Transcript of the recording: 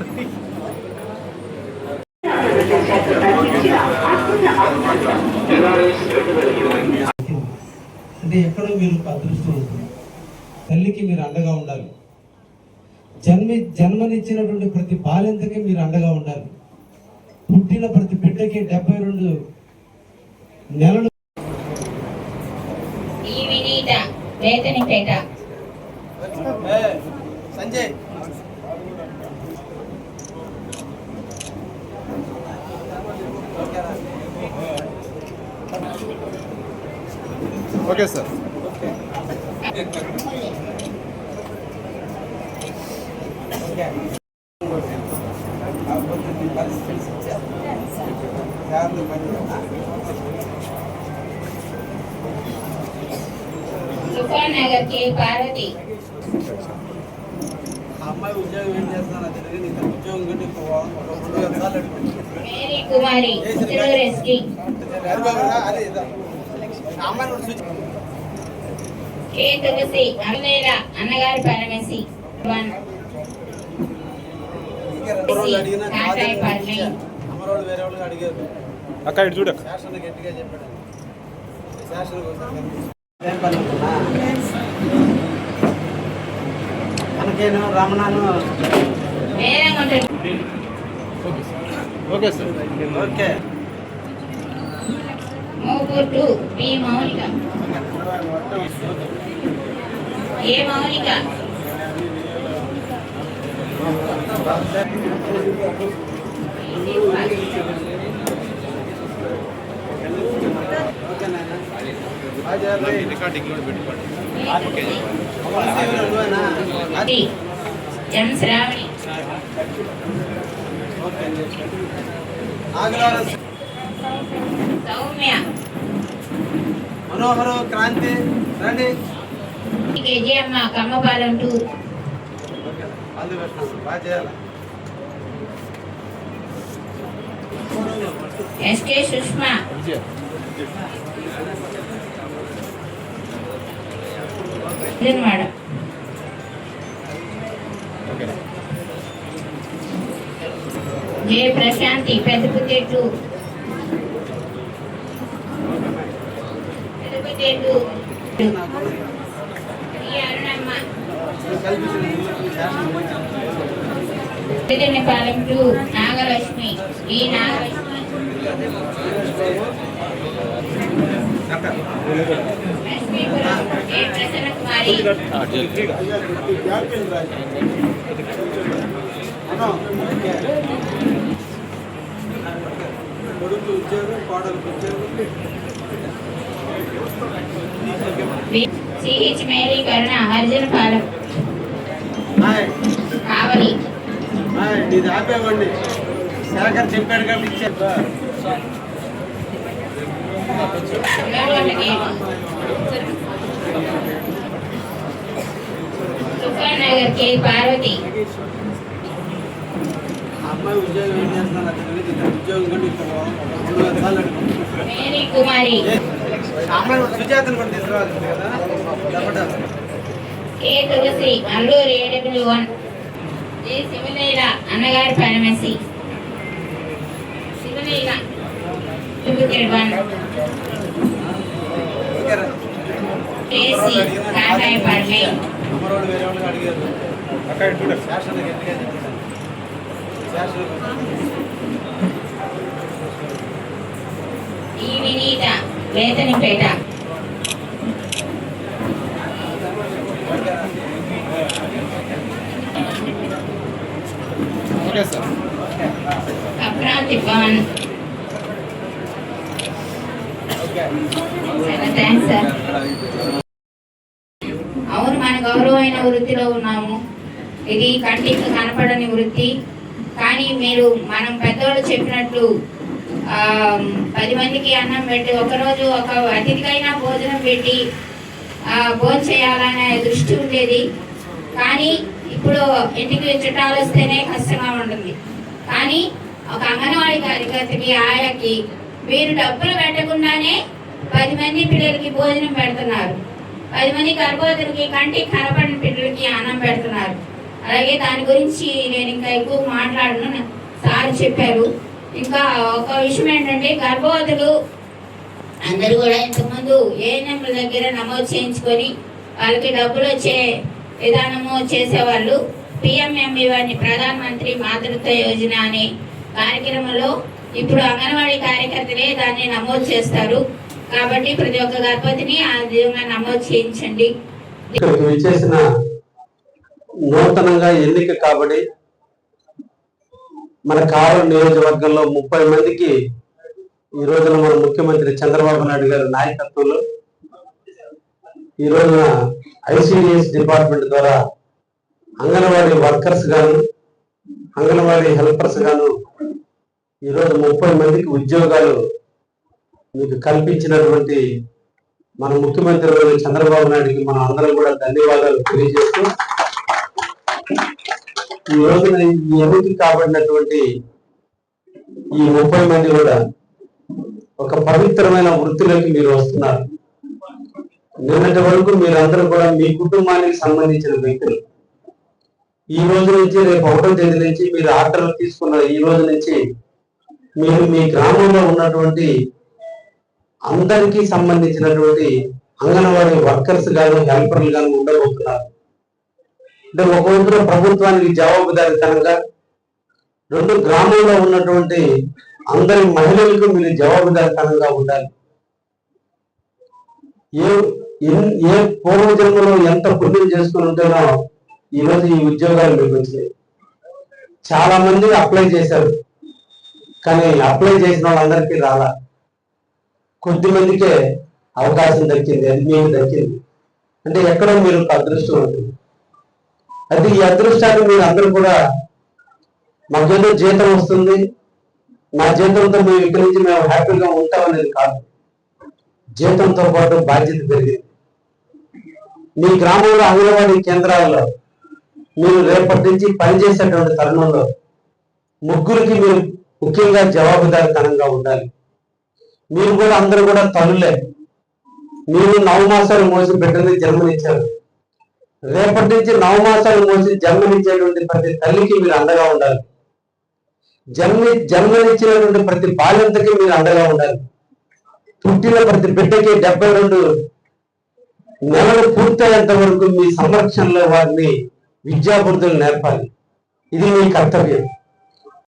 అంటే ఎక్కడో మీరు అదృష్టం ఉంటుంది. తల్లికి మీరు అండగా ఉండాలి. జన్మనిచ్చినటువంటి ప్రతి బాలింతకి మీరు అండగా ఉండాలి. పుట్టిన ప్రతి బిడ్డకి 72 నెలలు. Sanjay okay sir. सुपन नगर के पार्वती అమ్మాయి ఉద్యోగం ఏం చేస్తానో తెలియదు. నీకు ఉద్యోగం కంటే मेरी कुमारी सिरोरेस्की के तुलसी अमलेला అన్నగారి పరమేసి అమరోళ్ళు వేరే వాళ్ళు అడిగారు. అక్కడ చూడ శాసన గట్టిగా చెప్పాడు. శాసన మనకేను రమణాను ఓకే సార్. ఓకే మోగుడు బి మౌలిక ఏ మౌలిక ఎం శ్రావణి సౌమ్య మనోహరు క్రాంతి రండి. కేజీ అమ్మ కమ్మపాలెం 2 బాగా చేయాలి. ఎస్కే సుష్మా మేడం జే ప్రశాంతి పెద్దపుతేటు అరుణమ్మ పాలెం 2 నాగలక్ష్మి ఈ నాగలక్ష్మి లక్ష్మీపురం ఏ ప్రసన్న కుమారి కొడుకు ఉద్యోగం కోడలకు ఉద్యోగం. సిహెచ్ మేరీ కరుణ హరిజన పాలెం కావలి ఇది ఆపేవ్వండి. శేఖర్ చెప్పాడు కాబట్టి ఇచ్చారు. సుపన్ నగర్ కే పార్వతి అమ్మాయి ఉద్యోగం ఏం చేస్తున్నా తెలియదు. ఉద్యోగం కంటే మేరీ కుమారి అమ్మాయి సుజాతను కూడా తీసుకురావాలి కదా. ఏ తులసి అల్లూరి AW1 ఏ శివలీల అన్నగారి పరమేసి శివలీల 201 కేసి కాకాయ పర్లే అమరోళ్ళు వేరే వాళ్ళు అడిగారు. అక్కడ చూడ శాసన గట్టిగా చెప్పాడు. శాసన ఈ వినీత వేతనిపేట ఓకే సార్. అప్రాంతి పవన్ చాలా థ్యాంక్స్ సార్. అవును, మన గౌరవమైన వృత్తిలో ఉన్నాము. ఇది కంటికి కనపడని వృత్తి. కానీ మీరు మనం పెద్దవాళ్ళు చెప్పినట్లు 10 మందికి అన్నం పెట్టి ఒకరోజు ఒక అతిథికైనా భోజనం పెట్టి భోజనం చేయాలనే దృష్టి ఉండేది. కానీ ఇప్పుడు ఇంటికి చుట్టాలు వస్తేనే కష్టంగా ఉంటుంది. కానీ ఒక అంగన్వాడీ కార్యకర్తకి ఆయాకి వీరు డబ్బులు పెట్టకుండానే 10 మంది పిల్లలకి భోజనం పెడుతున్నారు. 10 మంది గర్భవతులకి కంటికి కనపడిన పిల్లలకి అన్నం పెడుతున్నారు. అలాగే దాని గురించి నేను ఇంకా ఎక్కువ మాట్లాడను, సార్ చెప్పారు. ఇంకా ఒక విషయం ఏంటంటే గర్భవతులు అందరూ కూడా ఇంతకుముందు ఏఎన్ఎంల దగ్గర నమోదు చేయించుకొని వాళ్ళకి డబ్బులు వచ్చే విధానము చేసేవాళ్ళు. పిఎంఎంఈవై ప్రధానమంత్రి మాతృత్వ యోజన అనే కార్యక్రమంలో ఇప్పుడు అంగన్వాడీ కార్యకర్తలే దాన్ని నమోదు చేస్తారు. కాబట్టి ప్రతి ఒక్క గర్భవతిని ఆ విధంగా నమోదు చేయించండి. ఇక్కడికి విచ్చేసిన నూతనంగా ఎన్నిక కాబట్టి మన కారు నియోజకవర్గంలో 30 మందికి ఈ రోజున మన ముఖ్యమంత్రి చంద్రబాబు నాయుడు గారి నాయకత్వంలో ఈ రోజున ఐసిడిఎస్ డిపార్ట్మెంట్ ద్వారా అంగన్వాడీ వర్కర్స్ గాను అంగన్వాడీ హెల్పర్స్ గాను ఈరోజు 30 మందికి ఉద్యోగాలు మీకు కల్పించినటువంటి మన ముఖ్యమంత్రి చంద్రబాబు నాయుడికి మనం అందరం కూడా ధన్యవాదాలు తెలియజేస్తూ ఈ రోజున ఈ ఎన్నిక కాబడినటువంటి ఈ 30 మంది కూడా ఒక పవిత్రమైన వృత్తిలోకి మీరు వస్తున్నారు. నిన్నటి వరకు మీరందరూ కూడా మీ కుటుంబానికి సంబంధించిన వ్యక్తులు. ఈ రోజు నుంచి రేపు 1వ తేదీ నుంచి మీరు ఆర్డర్లు తీసుకున్న ఈ రోజు నుంచి మీరు మీ గ్రామంలో ఉన్నటువంటి అందరికీ సంబంధించినటువంటి అంగన్వాడీ వర్కర్స్ గాను హెల్పర్లు గాను ఉండబోతున్నారు. అంటే ఒక వైపున ప్రభుత్వానికి జవాబుదారీతనంగా, 2 గ్రామంలో ఉన్నటువంటి అందరి మహిళలకు మీరు జవాబుదారీతనంగా ఉండాలి. ఏ పూర్వజన్మలో ఎంత పుణ్యం చేసుకుని ఉంటేనో ఈరోజు ఈ ఉద్యోగాలు మీకు వచ్చినాయి. చాలా మంది అప్లై చేశారు, కానీ అప్లై చేసిన వాళ్ళందరికీ రాలా. కొద్ది మందికే అవకాశం దక్కింది, అది మీకు దక్కింది. అంటే ఎక్కడో మీరు అదృష్టం ఉంటుంది. అయితే ఈ అదృష్టాన్ని మీరు అందరూ కూడా మాకేదో జీతం వస్తుంది, నా జీతంతో మేము ఇక్కడి నుంచి మేము హ్యాపీగా ఉంటామనేది కాదు. జీతంతో పాటు బాధ్యత పెరిగింది. మీ గ్రామంలో అంగన్వాడీ కేంద్రాల్లో మీరు రేపటి నుంచి పనిచేసేటువంటి తరుణంలో ముగ్గురికి మీరు ముఖ్యంగా జవాబుదారీతనంగా ఉండాలి. మీరు కూడా అందరూ కూడా తల్లులే. మీరు 9 మాసాలు మోసి బిడ్డని జన్మనిచ్చారు. రేపటి నుంచి 9 మాసాలు మోసి జన్మనిచ్చేటువంటి ప్రతి తల్లికి మీరు అండగా ఉండాలి. జన్మనిచ్చినటువంటి ప్రతి బాలింతకి మీరు అండగా ఉండాలి. పుట్టిన ప్రతి బిడ్డకి 72 నెలలు పూర్తయ్యేంత వరకు మీ సంరక్షణలో వారిని విద్యాబుద్ధులు నేర్పాలి. ఇది మీ కర్తవ్యం.